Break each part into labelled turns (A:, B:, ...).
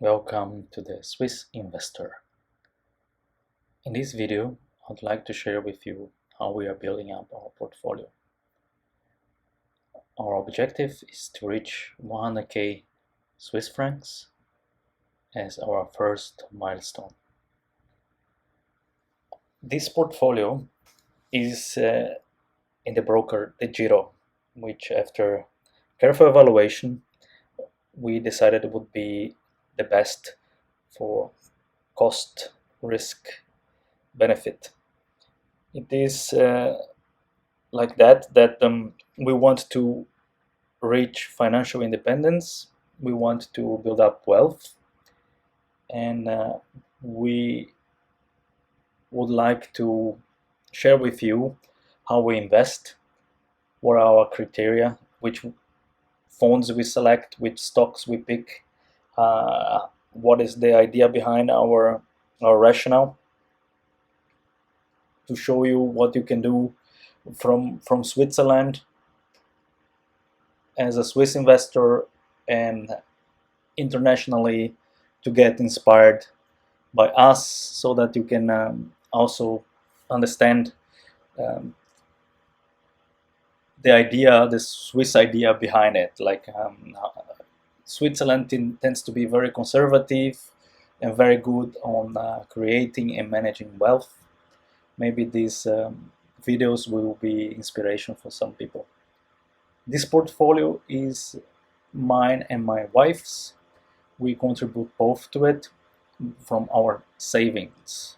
A: Welcome to the Swiss Investor. In this video, I'd like to share with you how we are building up our portfolio. Our objective is to reach 100k Swiss francs as our first milestone. This portfolio is in the broker De Giro, which after careful evaluation we decided would be the best for cost risk benefit. It is like that we want to reach financial independence, we want to build up wealth, and we would like to share with you how we invest, what are our criteria, which funds we select, which stocks we pick, what is the idea behind our rationale, to show you what you can do from Switzerland as a Swiss investor and internationally, to get inspired by us, so that you can also understand the Swiss idea behind it. Switzerland tends to be very conservative and very good on creating and managing wealth. Maybe these videos will be inspiration for some people. This portfolio is mine and my wife's. We contribute both to it from our savings,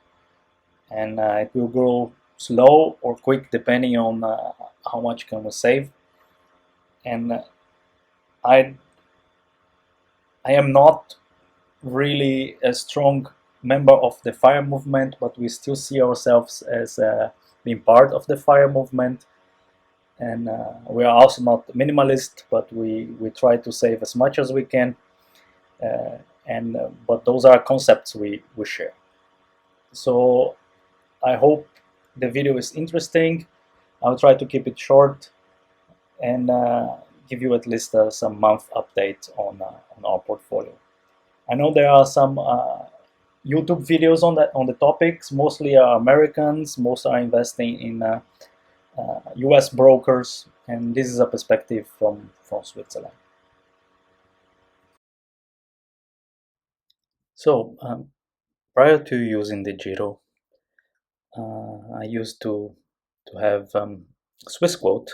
A: and it will grow slow or quick depending on how much can we save. And I am not really a strong member of the FIRE movement, but we still see ourselves as being part of the FIRE movement. And we are also not minimalist, but we try to save as much as we can. But those are concepts we share. So I hope the video is interesting. I'll try to keep it short and give you at least some month update on our portfolio. I know there are some YouTube videos on the topics. Mostly are Americans. Most are investing in US brokers, and this is a perspective from Switzerland. So prior to using the Giro, I used to have Swiss quote,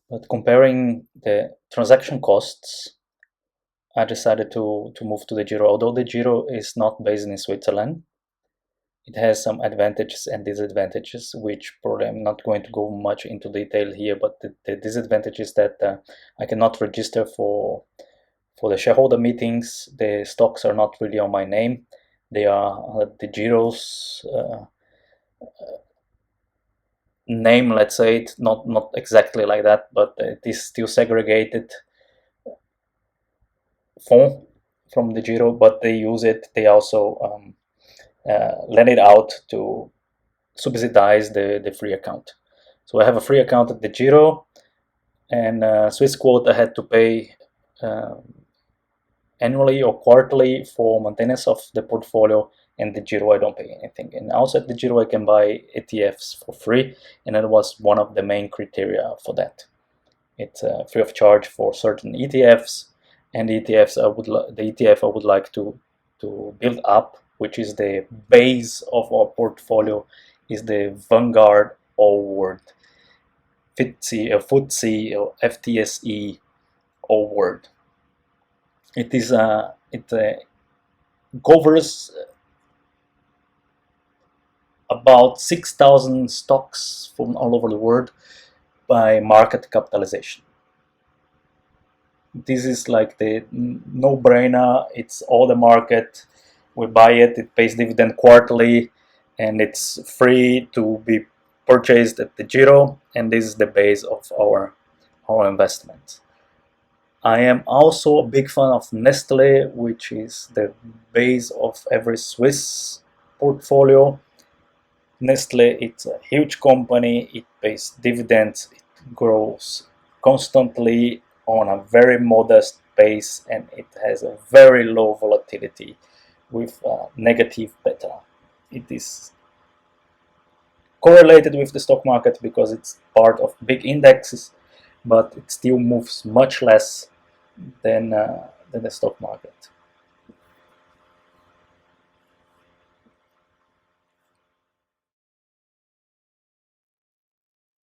A: but comparing the transaction costs, I decided to move to the Giro. Although the Giro is not based in Switzerland, it has some advantages and disadvantages, which probably I'm not going to go much into detail here. But the disadvantage is that I cannot register for the shareholder meetings. The stocks are not really on my name. They are the Giro's name, let's say. It's not exactly like that, but it is still segregated fund from the Giro, but they use it. They also lend it out to subsidize the free account. So I have a free account at the Giro, and Swiss quote I had to pay annually or quarterly for maintenance of the portfolio, and the Giro I don't pay anything. And also at the Giro I can buy ETFs for free, and that was one of the main criteria for that. It's free of charge for certain ETFs, and the ETF I would like to build up, which is the base of our portfolio, is the Vanguard All World FTSE or FTSE All World. It covers about 6,000 stocks from all over the world by market capitalization. This is like the no-brainer. It's all the market. We buy it. It pays dividend quarterly, and it's free to be purchased at the Giro. And this is the base of our investment. I am also a big fan of Nestle, which is the base of every Swiss portfolio. Nestle, it's a huge company. It pays dividends. It grows constantly on a very modest base, and it has a very low volatility with negative beta. It is correlated with the stock market because it's part of big indexes, but it still moves much less than the stock market.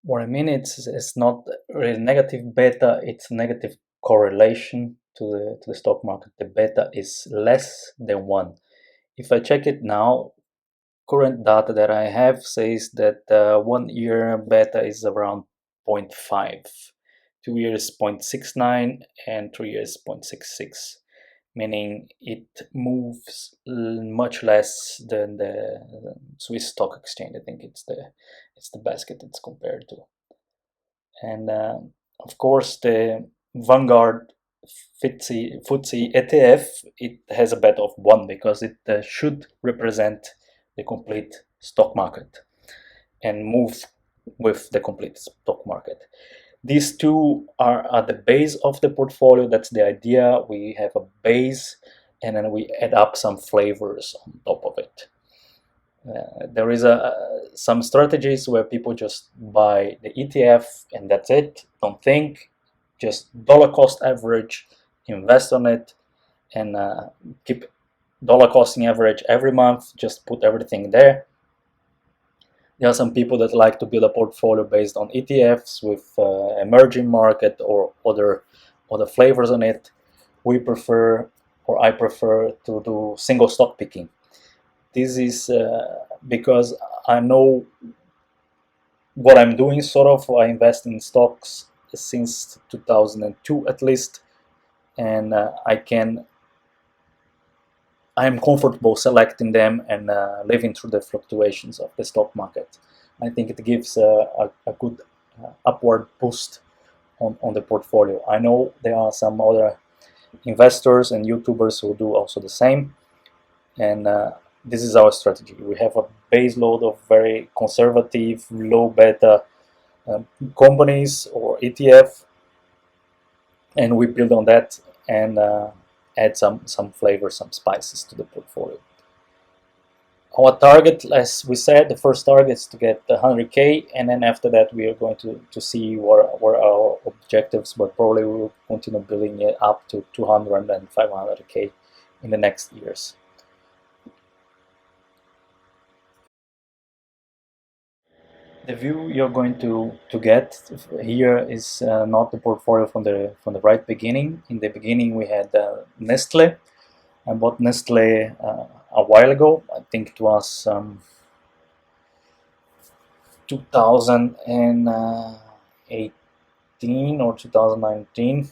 A: What I mean, it's not really negative beta, it's negative correlation to the stock market. The beta is less than 1. If I check it now, current data that I have says that 1 year beta is around 0.5, 2 years 0.69, and 3 years 0.66, meaning it moves much less than the Swiss stock exchange. I think it's the basket it's compared to. And of course, the Vanguard FTSE ETF, it has a beta of 1 because it should represent the complete stock market and move with the complete stock market. These two are at the base of the portfolio. That's the idea. We have a base and then we add up some flavors on top of it. There is some strategies where people just buy the ETF and that's it. Don't think, just dollar cost average, invest on it, and keep dollar costing average every month. Just put everything there. There are some people that like to build a portfolio based on ETFs with emerging market or other flavors on it. We prefer, or I prefer, to do single stock picking. This is because I know what I'm doing, sort of. I invest in stocks since 2002 at least, and I'm comfortable selecting them and living through the fluctuations of the stock market. I think it gives a good upward boost on the portfolio. I know there are some other investors and YouTubers who do also the same, and this is our strategy. We have a base load of very conservative, low beta companies or ETF, and we build on that and add some flavor, some spices to the portfolio. Our target, as we said, the first target is to get 100k, and then after that we are going to see what our objectives, but probably we will continue building it up to 200 and 500k in the next years. The view you're going to get here is not the portfolio from the right beginning. In the beginning we had Nestle. I bought Nestle a while ago. I think it was 2018 or 2019,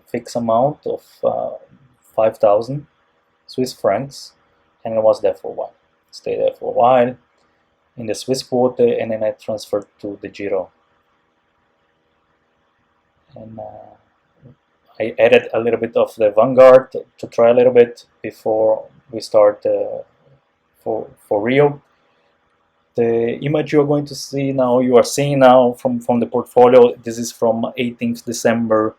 A: fixed amount of 5,000 Swiss francs, and I was there for a while. Stayed there for a while in the Swiss quote, and then I transferred to the Giro. And I added a little bit of the Vanguard to try a little bit before we start for Rio. The image you're going to see now, you are seeing now from the portfolio, this is from 18th December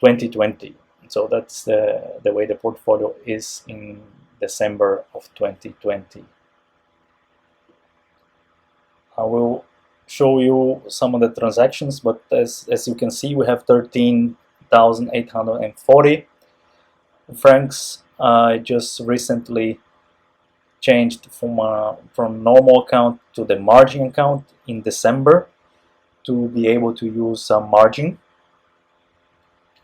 A: 2020. So that's the way the portfolio is in December of 2020. I will show you some of the transactions, but as you can see, we have 13,840 francs. I just recently changed from normal account to the margin account in December to be able to use some margin,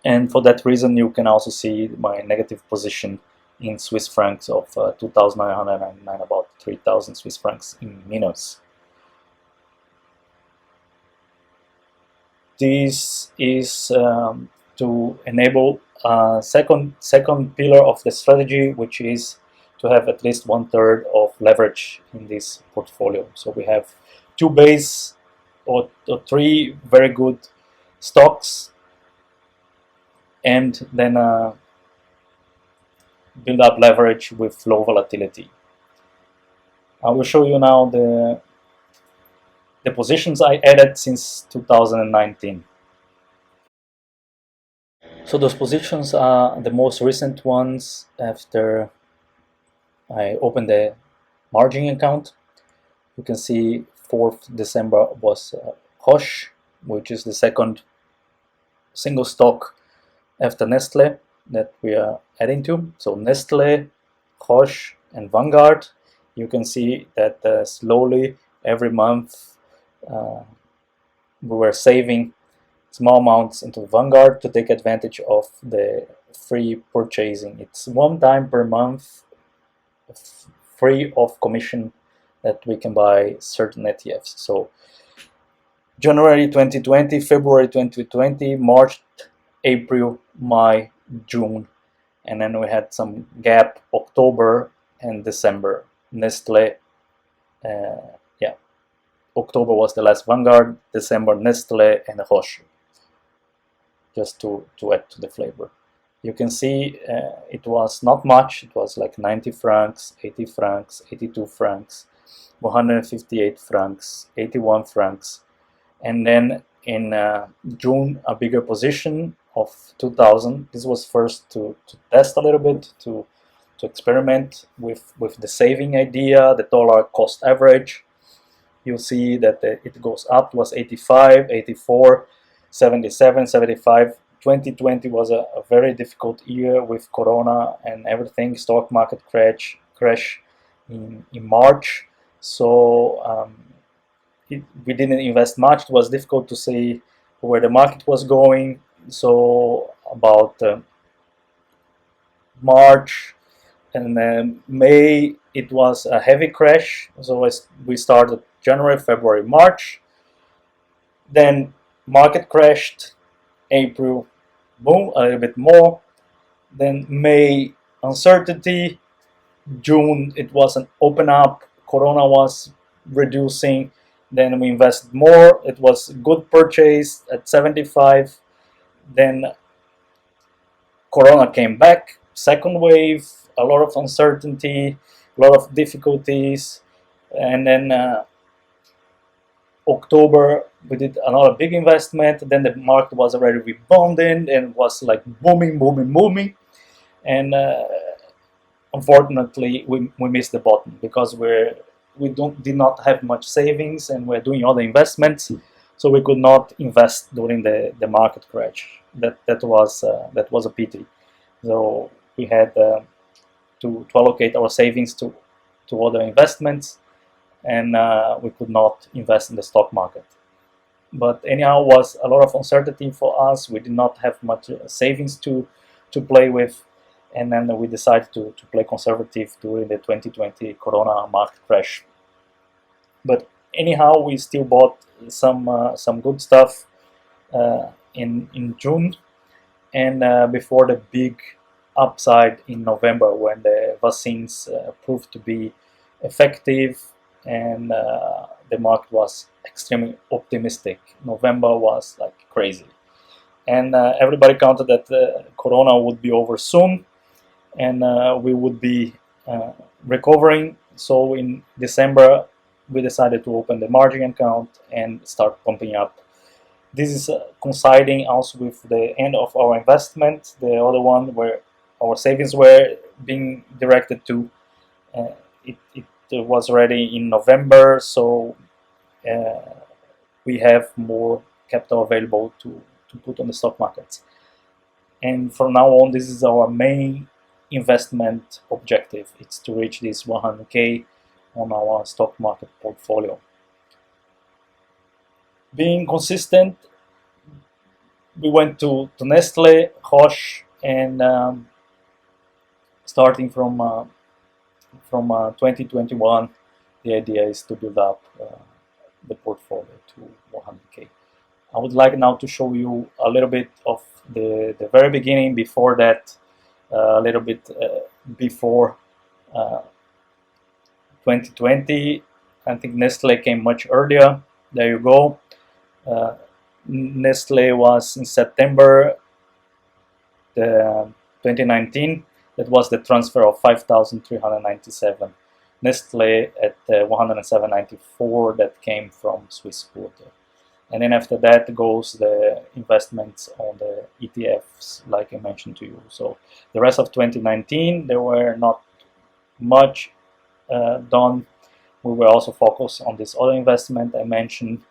A: and for that reason you can also see my negative position in Swiss francs of 2,999, about 3,000 Swiss francs in minus. This is to enable second pillar of the strategy, which is to have at least 1/3 of leverage in this portfolio. So we have two base or three very good stocks, and then build up leverage with low volatility. I will show you now the positions I added since 2019. So those positions are the most recent ones after I opened the margin account. You can see 4th December was Roche, which is the second single stock after Nestle that we are adding to. So Nestle, Roche, and Vanguard. You can see that slowly every month uh, we were saving small amounts into Vanguard to take advantage of the free purchasing. It's one time per month free of commission that we can buy certain ETFs. So January 2020, February 2020, March, April, May, June, and then we had some gap, October and December. Nestle, yeah, October was the last Vanguard, December Nestle and Roche, just to add to the flavor. You can see it was not much, it was like 90 francs, 80 francs, 82 francs, 158 francs, 81 francs, and then in June a bigger position of 2000. This was first to test a little bit, to experiment with the saving idea, the dollar cost average. You'll see that it goes up. It was 85, 84, 77, 75. 2020 was a very difficult year with Corona and everything. Stock market crash in March. So we didn't invest much. It was difficult to see where the market was going. So about March and May, it was a heavy crash. So we started January, February, March. Then market crashed. April, boom, a little bit more. Then May, uncertainty. June, it was an open up. Corona was reducing. Then we invested more. It was good purchase at 75. Then Corona came back, second wave, a lot of uncertainty, a lot of difficulties. And then October, we did another big investment. Then the market was already rebounding and was like booming, booming, booming. And unfortunately, we missed the bottom because we did not have much savings and we're doing other investments, so we could not invest during the market crash. That was a pity. So we had to allocate our savings to other investments, and we could not invest in the stock market. But anyhow, was a lot of uncertainty for us. We did not have much savings to play with, and then we decided to play conservative during the 2020 Corona market crash. But anyhow, we still bought some good stuff in June, and before the big upside in November, when the vaccines proved to be effective, and the market was extremely optimistic. November was like crazy, and everybody counted that Corona would be over soon, and we would be recovering. So in December, we decided to open the margin account and start pumping up. This is coinciding also with the end of our investment, the other one where our savings were being directed to. It was already in November, so we have more capital available to put on the stock markets. And from now on, this is our main investment objective. It's to reach this 100k on our stock market portfolio. Being consistent, we went to Nestle, Roche, and starting from 2021, the idea is to build up the portfolio to 100k. I would like now to show you a little bit of the very beginning. Before that, a little bit before 2020. I think Nestle came much earlier. There you go. Nestle was in September 2019. That was the transfer of 5,397. Nestle at 107.94 that came from Swiss Water. And then after that goes the investments on the ETFs, like I mentioned to you. So the rest of 2019, there were not much done. We were also focused on this other investment I mentioned,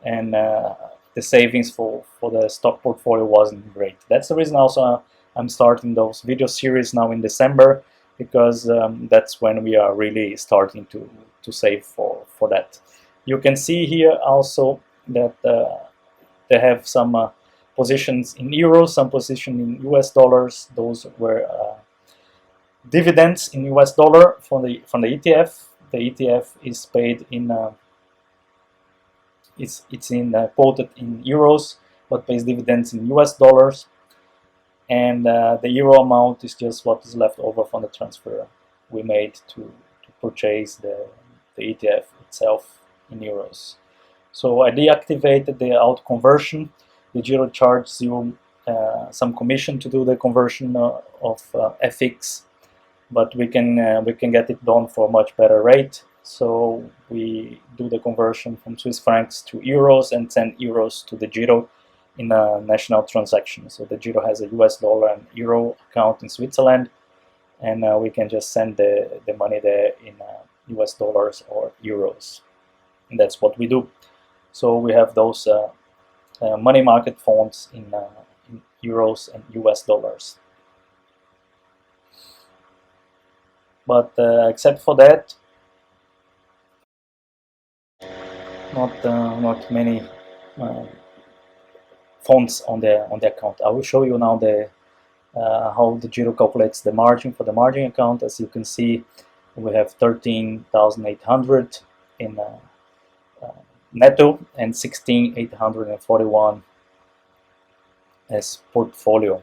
A: and the savings for the stock portfolio wasn't great. That's the reason also I'm starting those video series now in December, because that's when we are really starting to save for that. You can see here also that they have some positions in euros, some position in US dollars. Those were dividends in US dollar from the ETF. The ETF is paid in it's quoted in euros, but pays dividends in US dollars, and the euro amount is just what is left over from the transfer we made to purchase the ETF itself in euros. So I deactivated the auto conversion. The Giro charges you some commission to do the conversion of FX, but we can get it done for a much better rate. So we do the conversion from Swiss francs to euros and send euros to the Giro in a national transaction. So the Giro has a US dollar and euro account in Switzerland, and we can just send the money there in US dollars or euros. And that's what we do. So we have those money market funds in euros and US dollars. But except for that, not many funds on the account. I will show you now the how the Giro calculates the margin for the margin account. As you can see, we have 13,800 in netto and 16,841 as portfolio.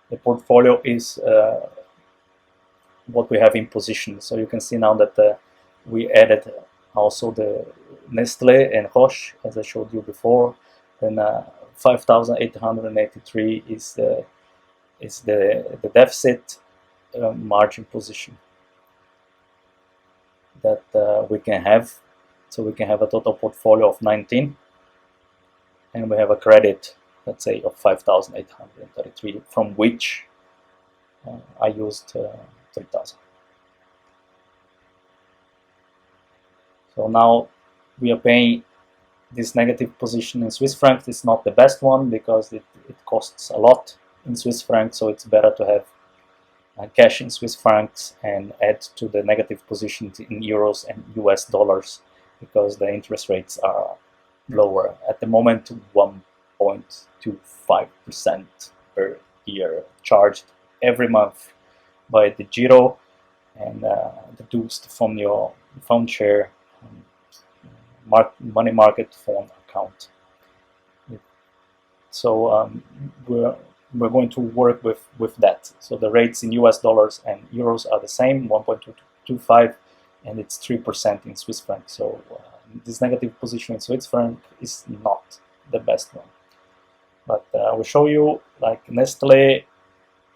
A: The portfolio is what we have in position. So you can see now that we added also the Nestle and Roche, as I showed you before. Then 5,883 is the deficit margin position that we can have. So we can have a total portfolio of 19, and we have a credit, let's say, of 5,833, from which I used 3,000. So now we are paying this negative position in Swiss francs. It's not the best one because it costs a lot in Swiss francs, so it's better to have cash in Swiss francs and add to the negative positions in euros and US dollars, because the interest rates are lower at the moment, 1.25% per year, charged every month by the Giro, and deduced from your fund share money market fund account. So we're going to work with that. So the rates in US dollars and euros are the same, 1.25, and it's 3% in Swiss franc. So this negative position in Swiss franc is not the best one. But I will show you, like Nestle,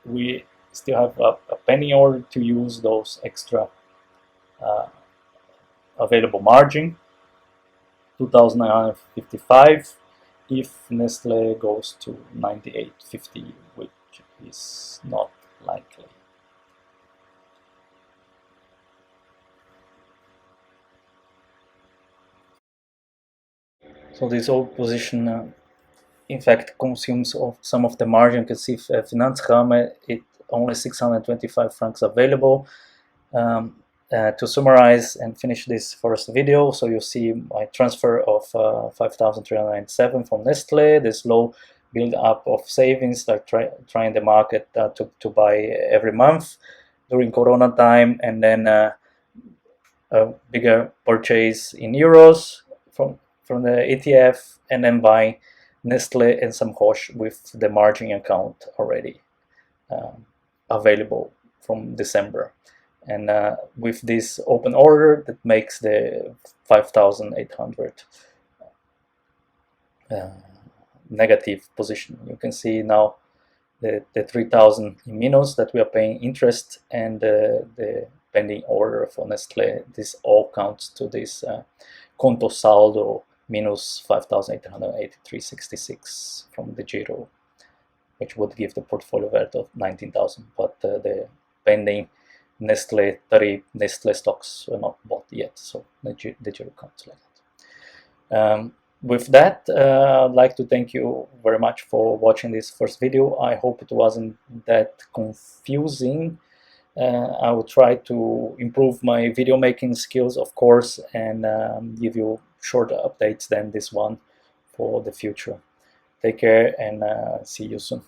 A: we still have a penny order to use those extra available margin, 2,955, if Nestle goes to 98.50, which is not likely. So this old position in fact consumes some of the margin. You can see Finanzrahmen, it only 625 francs available. To summarize and finish this first video, so you see my transfer of 5,397 from Nestle, this low build up of savings, like trying the market to buy every month during Corona time, and then a bigger purchase in euros from the ETF, and then buy Nestle and some Roche with the margin account already available from December. And with this open order, that makes the 5,800 negative position. You can see now the 3,000 in minus that we are paying interest, and the pending order for Nestle. This all counts to this conto saldo minus 5,883.66 from the Giro, which would give the portfolio worth of 19,000. But the pending Nestle 30 Nestle stocks were not bought yet, so the Giro counts like that. With that, I'd like to thank you very much for watching this first video. I hope it wasn't that confusing. I will try to improve my video making skills, of course, and give you shorter updates than this one for the future. Take care and see you soon.